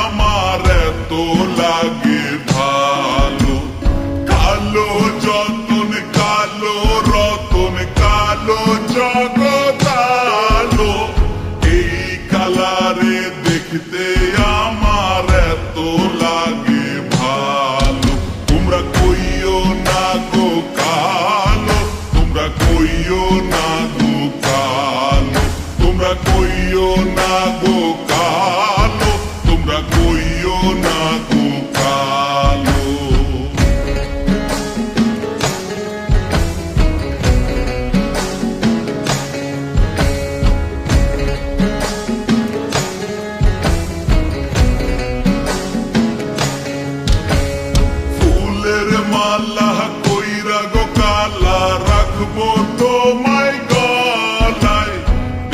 আমার এত লাগে ভালো। কালো যতন কালো রতন কালো জগৎ আলো, এই কালারে দেখতে আমার এত লাগে ভালো। তোমরা কইও না গো কালো, তোমরা কইও না গো কালো, তোমরা কইও না গো কালো, তোমরা কইও না গো কালো। ফুলের মালা কইরা গো কালা রাখবো তোমায় গলায়,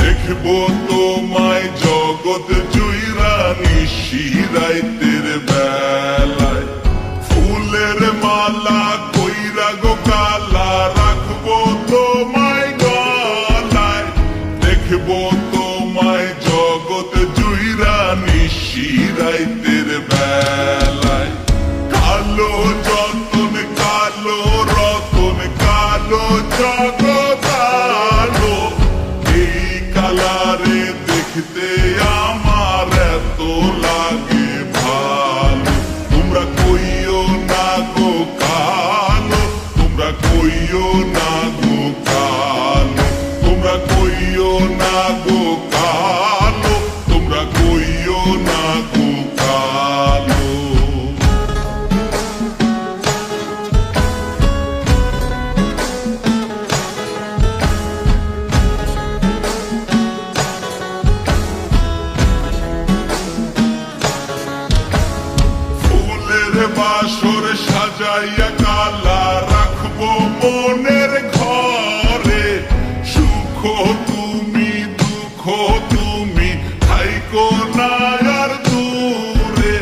দেখবো তোমায় জগৎ জুইরা নিশি রাইতের বেলায়। ফুলের মালা কইরা গো কালা রাখবো তোমায় গলায়, দেখবো তোমায় জগৎ জুইরা নিশি রাইতের বেলায়। কালো যতন কালো রতন কালো জগৎ আলো, এই কালারে দেখতে আমার এত লাগে ভালো। তোমরা কইও না গো কালো, তোমরা কইও না গো কালো, তোমরা কইও না গো কালো, তোমরা কইও না গো কালো। বাসর সাজাইয়া কালা রাখবো মনের ঘরে, সুখ তুমি দুঃখ তুমি থাইকো না আর দূরে।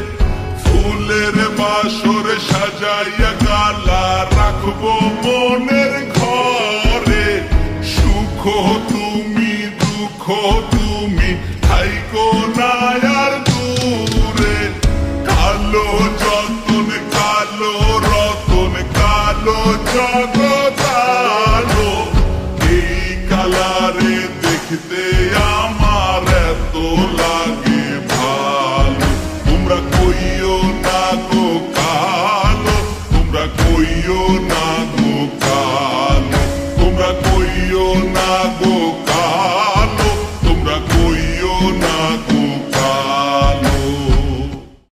ফুলের বাসর সাজাইয়া কালা রাখবো মনের ঘরে, সুখ তুমি দুঃখ তুমি থাইকো না আর দূরে। কালো যতন কালো রতন কালো জগৎ আলো, এই কালারে দেখতে আমার এত লাগে ভালো। তোমরা কইও না গো